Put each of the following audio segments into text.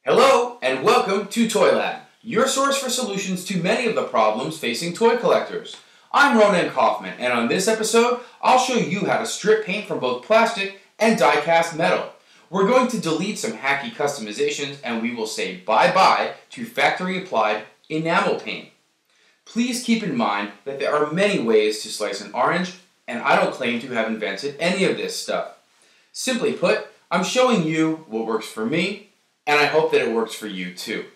Hello and welcome to Toylab, your source for solutions to many of the problems facing toy collectors. I'm Ronen Kauffman, and on this episode, I'll show you how to strip paint from both plastic and die-cast metal. We're going to delete some hacky customizations, and we will say bye-bye to factory-applied enamel paint. Please keep in mind that there are many ways to slice an orange, and I don't claim to have invented any of this stuff. Simply put, I'm showing you what works for me, and I hope that it works for you too.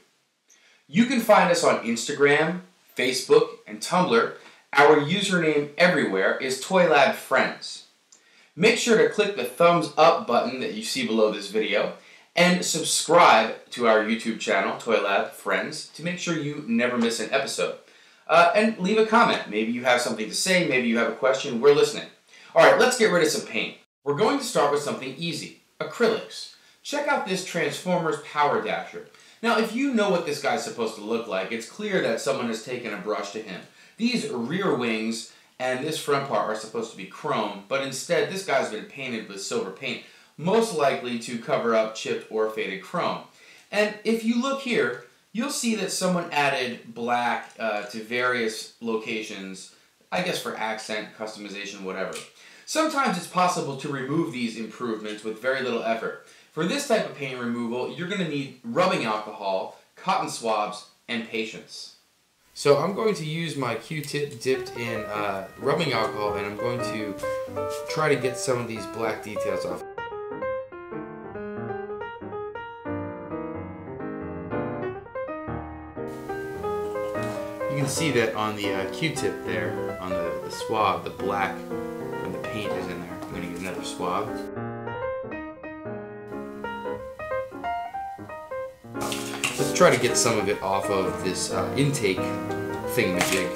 You can find us on Instagram, Facebook, and Tumblr. Our username everywhere is Toylab Friends. Make sure to click the thumbs up button that you see below this video and subscribe to our YouTube channel, Toylab Friends, to make sure you never miss an episode. And leave a comment. Maybe you have something to say, maybe you have a question, we're listening. Alright, let's get rid of some paint. We're going to start with something easy, acrylics. Check out this Transformers Power Dasher. Now, if you know what this guy's supposed to look like, it's clear that someone has taken a brush to him. These rear wings and this front part are supposed to be chrome, but instead this guy's been painted with silver paint, most likely to cover up chipped or faded chrome. And if you look here, you'll see that someone added black to various locations, I guess for accent, customization, whatever. Sometimes it's possible to remove these improvements with very little effort. For this type of paint removal, you're going to need rubbing alcohol, cotton swabs, and patience. So I'm going to use my Q-tip dipped in rubbing alcohol, and I'm going to try to get some of these black details off. You can see that on the Q-tip there, on the swab, the black from the paint is in there. I'm going to get another swab. Let's try to get some of it off of this intake thingamajig.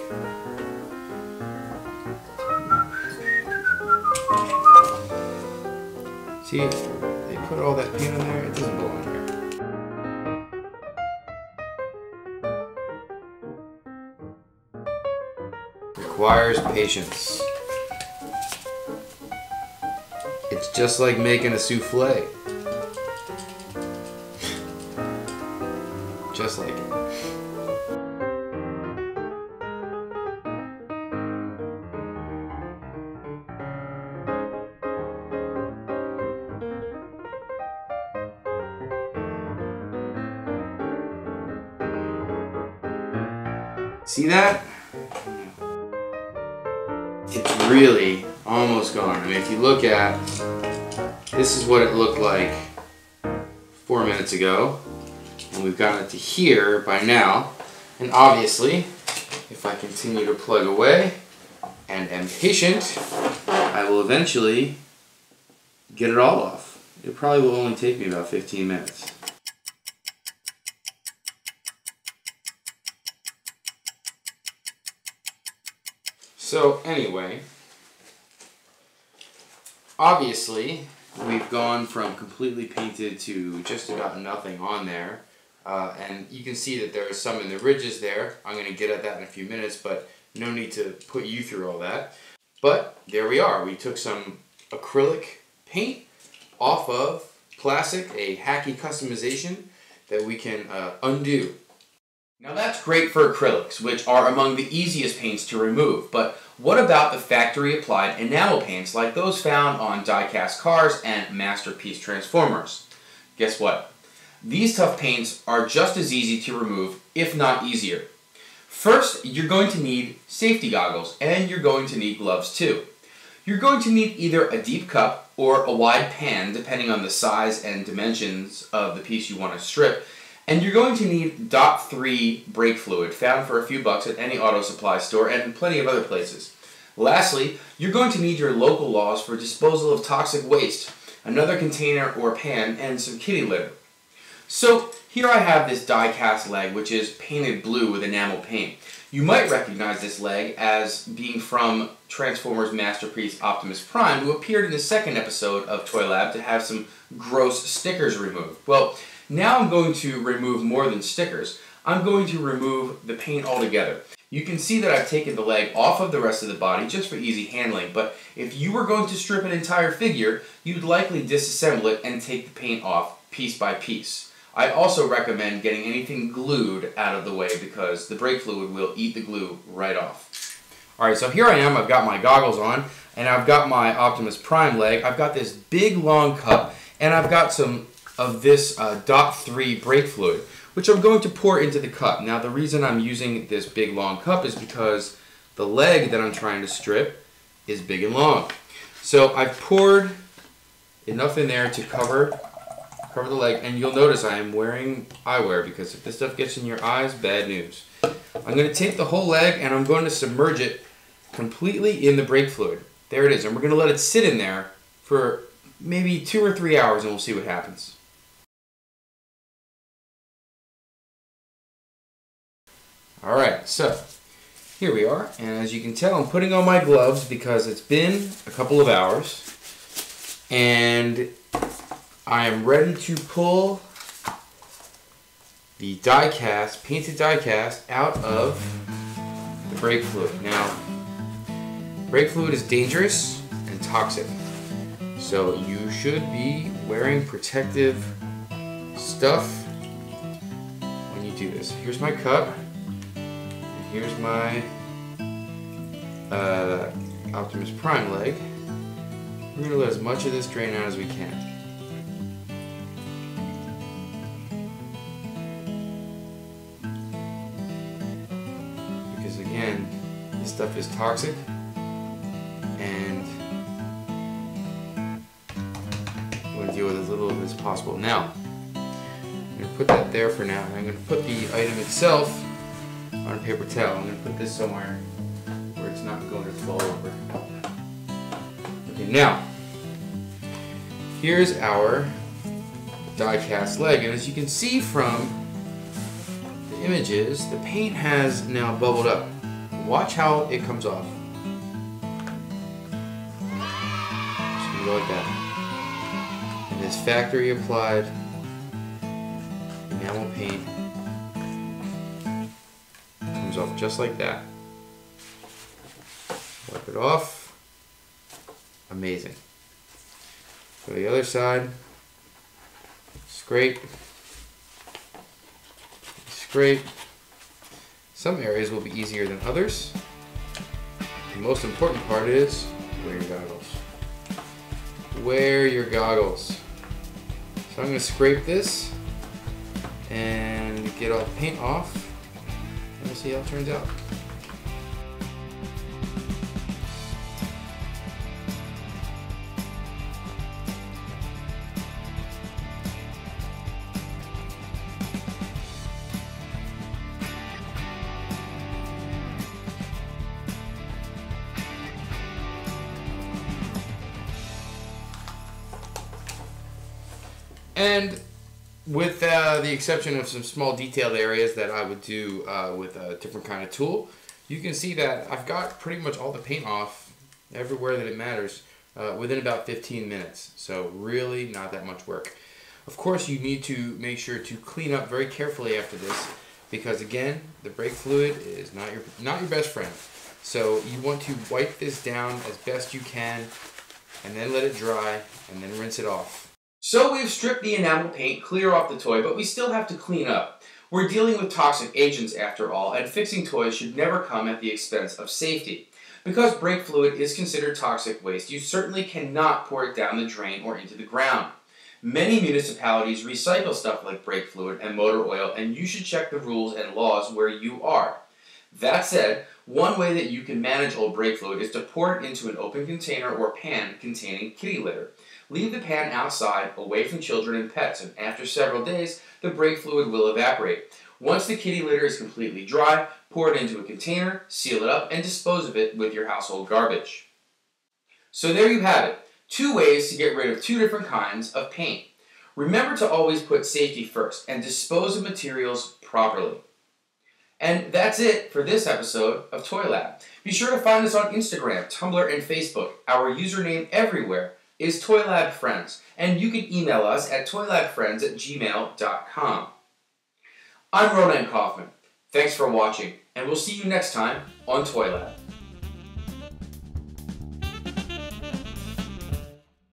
See, they put all that paint on there, it doesn't belong here. Requires patience. It's just like making a souffle. Just like it. See that? It's really almost gone. I mean, if you look at, this is what it looked like 4 minutes ago. And we've gotten it to here by now, and obviously, if I continue to plug away and am patient, I will eventually get it all off. It probably will only take me about 15 minutes. So anyway, obviously, we've gone from completely painted to just about nothing on there. And you can see that there are some in the ridges there. I'm going to get at that in a few minutes, but no need to put you through all that. But there we are. We took some acrylic paint off of plastic, a hacky customization that we can undo. Now that's great for acrylics, which are among the easiest paints to remove. But what about the factory-applied enamel paints like those found on die-cast cars and masterpiece Transformers? Guess what? These tough paints are just as easy to remove, if not easier. First, you're going to need safety goggles, and you're going to need gloves too. You're going to need either a deep cup or a wide pan, depending on the size and dimensions of the piece you want to strip. And you're going to need .3 brake fluid, found for a few bucks at any auto supply store and plenty of other places. Lastly, you're going to need your local laws for disposal of toxic waste, another container or pan, and some kitty litter. So here I have this die-cast leg, which is painted blue with enamel paint. You might recognize this leg as being from Transformers Masterpiece Optimus Prime, who appeared in the second episode of Toylab to have some gross stickers removed. Well, now I'm going to remove more than stickers. I'm going to remove the paint altogether. You can see that I've taken the leg off of the rest of the body just for easy handling, but if you were going to strip an entire figure, you'd likely disassemble it and take the paint off piece by piece. I also recommend getting anything glued out of the way because the brake fluid will eat the glue right off. Alright, so here I am, I've got my goggles on, and I've got my Optimus Prime leg. I've got this big long cup, and I've got some of this DOT3 brake fluid, which I'm going to pour into the cup. Now the reason I'm using this big long cup is because the leg that I'm trying to strip is big and long. So I've poured enough in there to cover the leg, and you'll notice I am wearing eyewear because if this stuff gets in your eyes, bad news. I'm going to take the whole leg and I'm going to submerge it completely in the brake fluid. There it is, and we're going to let it sit in there for maybe 2 or 3 hours and we'll see what happens. Alright, so here we are, and as you can tell I'm putting on my gloves because it's been a couple of hours and I am ready to pull the die-cast, painted die-cast out of the brake fluid. Now, brake fluid is dangerous and toxic, so you should be wearing protective stuff when you do this. Here's my cup, and here's my Optimus Prime leg. We're going to let as much of this drain out as we can. Because again, this stuff is toxic and I'm going to deal with as little of it as possible. Now, I'm going to put that there for now, and I'm going to put the item itself on a paper towel. I'm going to put this somewhere where it's not going to fall over. Okay, now, here's our die-cast leg, and as you can see from the images, the paint has now bubbled up. Watch how it comes off. Just gonna go like that. And this factory applied enamel paint comes off just like that. Wipe it off. Amazing. Go to the other side. Scrape. Scrape. Some areas will be easier than others. The most important part is wear your goggles. Wear your goggles. So I'm going to scrape this and get all the paint off. And we'll see how it turns out. And with the exception of some small detailed areas that I would do with a different kind of tool, you can see that I've got pretty much all the paint off everywhere that it matters within about 15 minutes. So really not that much work. Of course, you need to make sure to clean up very carefully after this because again, the brake fluid is not your best friend. So you want to wipe this down as best you can and then let it dry and then rinse it off. So we've stripped the enamel paint clear off the toy, but we still have to clean up. We're dealing with toxic agents after all, and fixing toys should never come at the expense of safety. Because brake fluid is considered toxic waste, you certainly cannot pour it down the drain or into the ground. Many municipalities recycle stuff like brake fluid and motor oil, and you should check the rules and laws where you are. That said, one way that you can manage old brake fluid is to pour it into an open container or pan containing kitty litter. Leave the pan outside, away from children and pets, and after several days, the brake fluid will evaporate. Once the kitty litter is completely dry, pour it into a container, seal it up, and dispose of it with your household garbage. So there you have it, 2 ways to get rid of 2 different kinds of paint. Remember to always put safety first and dispose of materials properly. And that's it for this episode of Toylab. Be sure to find us on Instagram, Tumblr, and Facebook. Our username everywhere is Toylab Friends, and you can email us at toylabfriends@gmail.com. I'm Ronen Kauffman. Thanks for watching, and we'll see you next time on Toylab.